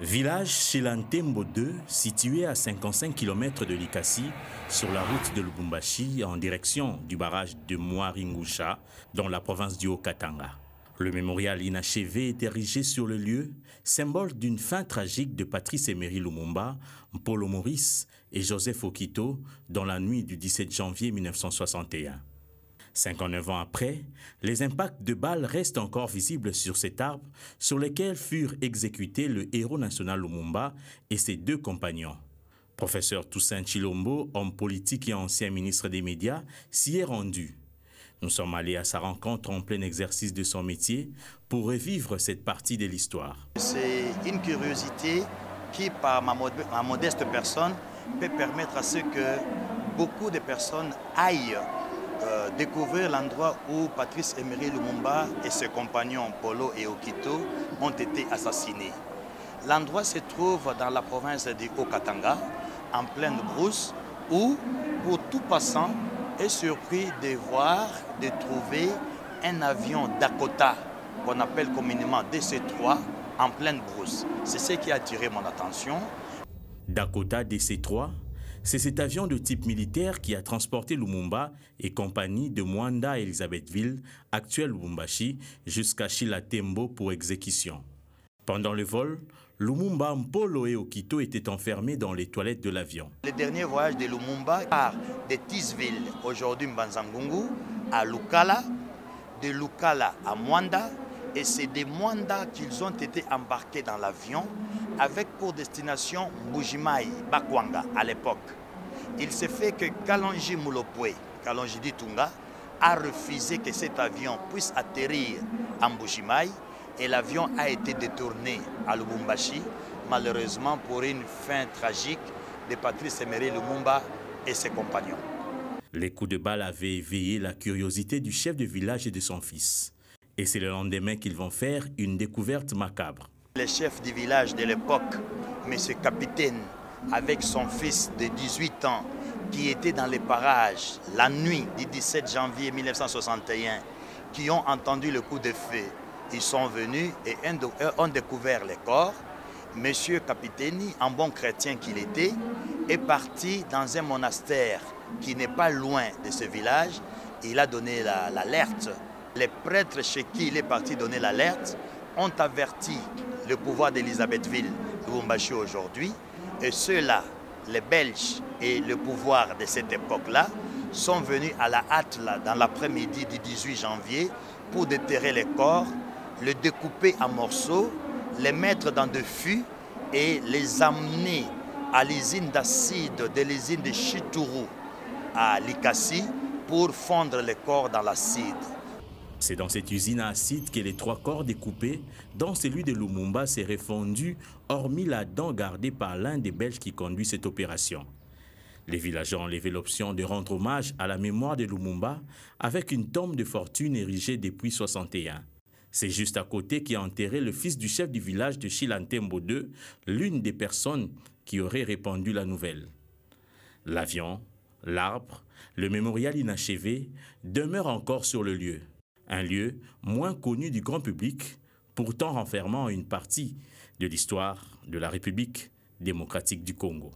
Village Chilantembo 2, situé à 55 km de Likasi, sur la route de Lubumbashi en direction du barrage de Mwaringusha, dans la province du Haut-Katanga. Le mémorial inachevé est érigé sur le lieu, symbole d'une fin tragique de Patrice Emery Lumumba, Mpolo Maurice et Joseph Okito dans la nuit du 17 janvier 1961. 59 ans après, les impacts de balles restent encore visibles sur cet arbre sur lequel furent exécutés le héros national Lumumba et ses deux compagnons. Professeur Toussaint Chilombo, homme politique et ancien ministre des médias, s'y est rendu. Nous sommes allés à sa rencontre en plein exercice de son métier pour revivre cette partie de l'histoire. C'est une curiosité qui, par ma modeste personne, peut permettre à ce que beaucoup de personnes aillent découvrir l'endroit où Patrice Emery Lumumba et ses compagnons Polo et Okito ont été assassinés. L'endroit se trouve dans la province du Haut-Katanga, en pleine brousse, où, pour tout passant, est surpris de voir, de trouver un avion Dakota, qu'on appelle communément DC-3, en pleine brousse. C'est ce qui a attiré mon attention. Dakota DC-3, c'est cet avion de type militaire qui a transporté Lumumba et compagnie de Mwanda à Elisabethville, actuelle Lubumbashi, jusqu'à Chilatembo pour exécution. Pendant le vol, Lumumba, Mpolo et Okito étaient enfermés dans les toilettes de l'avion. Le dernier voyage de Lumumba part de Tisville, aujourd'hui Mbanzangungu, à Lukala, de Lukala à Mwanda, et c'est de Mwanda qu'ils ont été embarqués dans l'avion avec pour destination Mbujimai, Bakwanga à l'époque. Il s'est fait que Kalonji Mulopwe, Kalonji Ditunga, a refusé que cet avion puisse atterrir à Mbujimai et l'avion a été détourné à Lubumbashi, malheureusement pour une fin tragique de Patrice Emery Lumumba et ses compagnons. Les coups de balle avaient éveillé la curiosité du chef de village et de son fils. Et c'est le lendemain qu'ils vont faire une découverte macabre. Le chef du village de l'époque, M. Capitaine, avec son fils de 18 ans, qui était dans les parages la nuit du 17 janvier 1961, qui ont entendu le coup de feu, ils sont venus et ont découvert les corps. M. Capitaine, en bon chrétien qu'il était, est parti dans un monastère qui n'est pas loin de ce village. Il a donné l'alerte. Les prêtres chez qui il est parti donner l'alerte ont averti le pouvoir d'Elisabethville, Lubumbashi aujourd'hui, et ceux-là, les Belges et le pouvoir de cette époque-là, sont venus à la hâte là, dans l'après-midi du 18 janvier pour déterrer les corps, les découper en morceaux, les mettre dans des fûts et les amener à l'usine d'acide de l'usine de Chituru à Likasi pour fondre les corps dans l'acide. C'est dans cette usine à acide que les 3 corps découpés, dont celui de Lumumba, s'est fondu, hormis la dent gardée par l'un des Belges qui conduit cette opération. Les villageois ont levé l'option de rendre hommage à la mémoire de Lumumba avec une tombe de fortune érigée depuis 1961. C'est juste à côté qu'est enterré le fils du chef du village de Chilantembo 2, l'une des personnes qui aurait répandu la nouvelle. L'avion, l'arbre, le mémorial inachevé demeurent encore sur le lieu. Un lieu moins connu du grand public, pourtant renfermant une partie de l'histoire de la République démocratique du Congo.